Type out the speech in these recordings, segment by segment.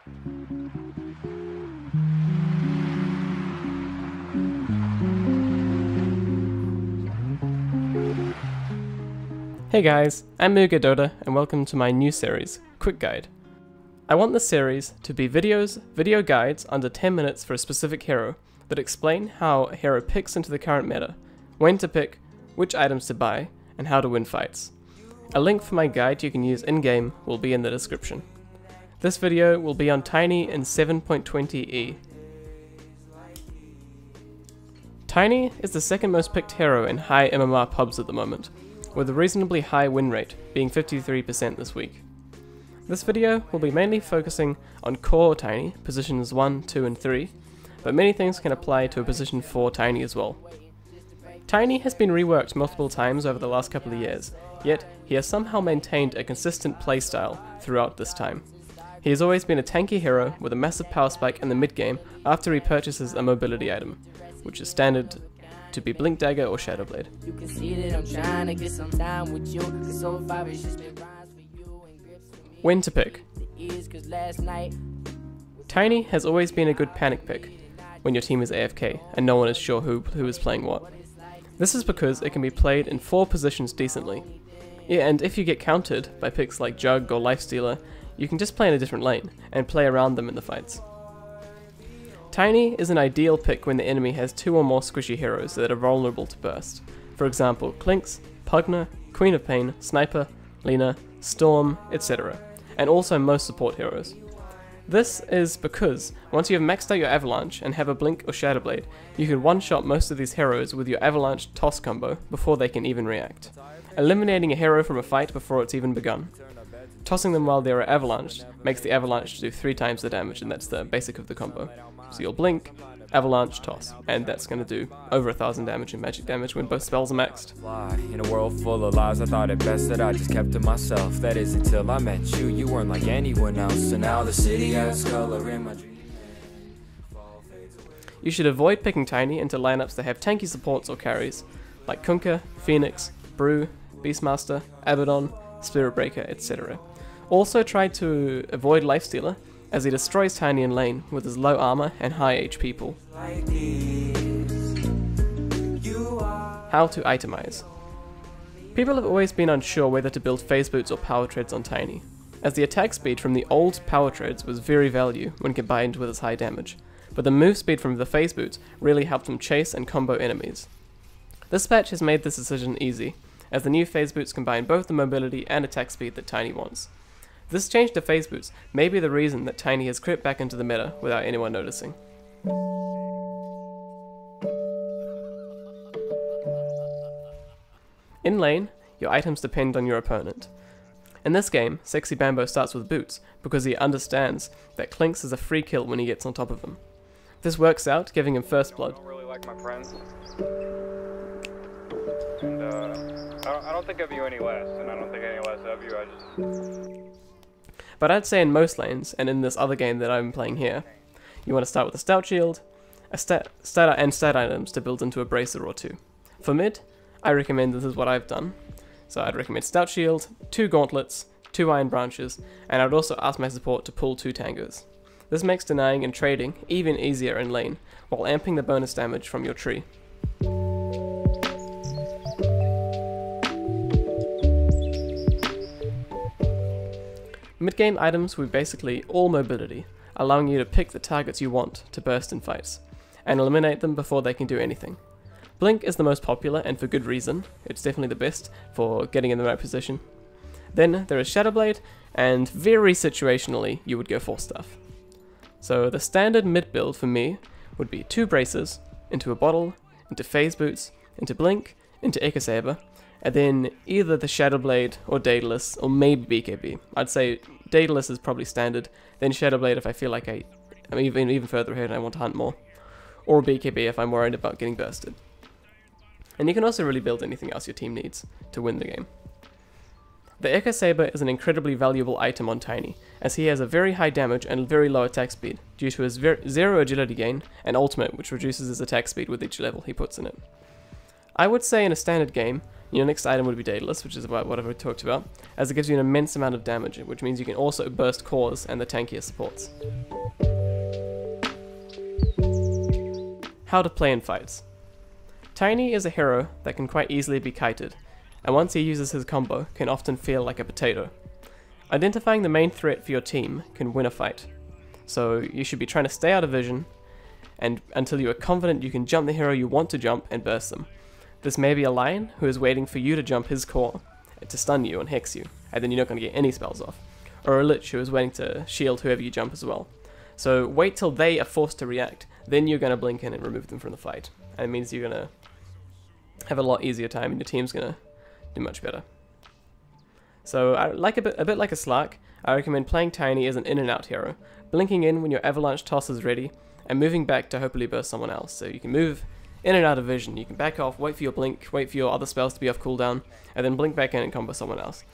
Hey guys, I'm Mugeh Dota and welcome to my new series, Quick Guide. I want this series to be video guides under 10 minutes for a specific hero that explain how a hero picks into the current meta, when to pick, which items to buy, and how to win fights. A link for my guide you can use in-game will be in the description. This video will be on Tiny in 7.20e. Tiny is the second most picked hero in high MMR pubs at the moment, with a reasonably high win rate, being 53% this week. This video will be mainly focusing on core Tiny, positions 1, 2 and 3, but many things can apply to a position 4 Tiny as well. Tiny has been reworked multiple times over the last couple of years, yet he has somehow maintained a consistent playstyle throughout this time. He has always been a tanky hero with a massive power spike in the mid game after he purchases a mobility item, which is standard to be Blink Dagger or Shadow Blade. When to pick. Tiny has always been a good panic pick when your team is AFK and no one is sure who is playing what. This is because it can be played in 4 positions decently. Yeah, and if you get countered by picks like Jug or Lifestealer, you can just play in a different lane and play around them in the fights. Tiny is an ideal pick when the enemy has 2 or more squishy heroes that are vulnerable to burst. For example, Clinks, Pugner, Queen of Pain, Sniper, Lina, Storm, etc. And also most support heroes. This is because once you have maxed out your Avalanche and have a Blink or Shadow Blade, you can one-shot most of these heroes with your Avalanche toss combo before they can even react, eliminating a hero from a fight before it's even begun. Tossing them while they are avalanched makes the Avalanche do 3 times the damage, and that's the basic of the combo. So you'll Blink, Avalanche, Toss, and that's going to do over 1,000 damage in magic damage when both spells are maxed. In a world full of lies, I thought it best that I just kept to myself. That is until I met you. You weren't like anyone else, so now the city has color in my dreams. You should avoid picking Tiny into lineups that have tanky supports or carries, like Kunkka, Phoenix, Brew, Beastmaster, Abaddon, Spirit Breaker, etc. Also try to avoid Lifestealer, as he destroys Tiny in lane with his low armor and high HP pool. How to itemize. People have always been unsure whether to build phase boots or power treads on Tiny, as the attack speed from the old power treads was very value when combined with his high damage, but the move speed from the phase boots really helped him chase and combo enemies. This patch has made this decision easy, as the new phase boots combine both the mobility and attack speed that Tiny wants. This change to phase boots may be the reason that Tiny has crept back into the meta without anyone noticing. In lane, your items depend on your opponent. In this game, Sexy Bambo starts with boots because he understands that Clinks is a free kill when he gets on top of him. This works out, giving him first blood. I don't really like my friends. And I don't think of you any less, and I don't think any less of you. I just... But I'd say in most lanes, and in this other game that I'm playing here, you want to start with a stout shield, a stat items to build into a bracer or 2. For mid, I recommend this is what I've done. So I'd recommend stout shield, 2 gauntlets, 2 iron branches, and I'd also ask my support to pull 2 tangos. This makes denying and trading even easier in lane, while amping the bonus damage from your tree. Mid-game items will be basically all mobility, allowing you to pick the targets you want to burst in fights, and eliminate them before they can do anything. Blink is the most popular, and for good reason. It's definitely the best for getting in the right position. Then there is Shadow Blade, and very situationally you would go Force Staff. So the standard mid build for me would be 2 braces, into a bottle, into phase boots, into Blink, into Echo Saber, and then either the Shadow Blade or Daedalus, or maybe BKB. I'd say Daedalus is probably standard, then Shadow Blade if I feel like I'm even further ahead and I want to hunt more, or BKB if I'm worried about getting bursted. And you can also really build anything else your team needs to win the game. The Echo Saber is an incredibly valuable item on Tiny, as he has a very high damage and very low attack speed due to his 0 agility gain and ultimate, which reduces his attack speed with each level he puts in it. I would say in a standard game, Your next item would be Daedalus, which is about what I've talked about, as it gives you an immense amount of damage, which means you can also burst cores and the tankier supports. How to play in fights. Tiny is a hero that can quite easily be kited, and once he uses his combo, can often feel like a potato. Identifying the main threat for your team can win a fight, so you should be trying to stay out of vision and until you are confident you can jump the hero you want to jump and burst them. This may be a lion who is waiting for you to jump his core to stun you and hex you, and then you're not going to get any spells off. Or a lich who is waiting to shield whoever you jump as well. So wait till they are forced to react, then you're going to blink in and remove them from the fight. And it means you're going to have a lot easier time and your team's going to do much better. So a bit like a Slark, I recommend playing Tiny as an in and out hero, blinking in when your avalanche toss is ready, and moving back to hopefully burst someone else. So you can move in and out of vision, you can back off, wait for your blink, wait for your other spells to be off cooldown, and then blink back in and combo someone else.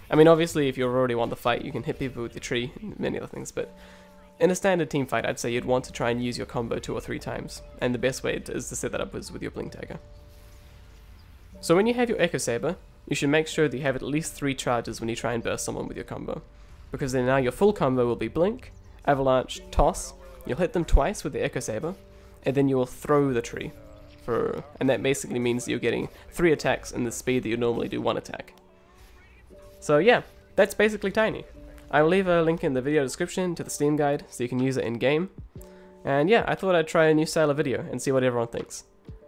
I mean, obviously if you already won the fight, you can hit people with your tree and many other things, but in a standard team fight, I'd say you'd want to try and use your combo 2 or 3 times, and the best way is to set that up is with your blink dagger. So when you have your Echo Saber, you should make sure that you have at least 3 charges when you try and burst someone with your combo, because then now your full combo will be blink, avalanche, toss, you'll hit them twice with the Echo Saber, and then you will throw the tree. And that basically means you're getting 3 attacks in the speed that you normally do 1 attack. So yeah, that's basically Tiny. I will leave a link in the video description to the Steam guide so you can use it in game. And yeah, I thought I'd try a new style of video and see what everyone thinks.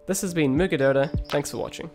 This has been Mugeh Dota, thanks for watching.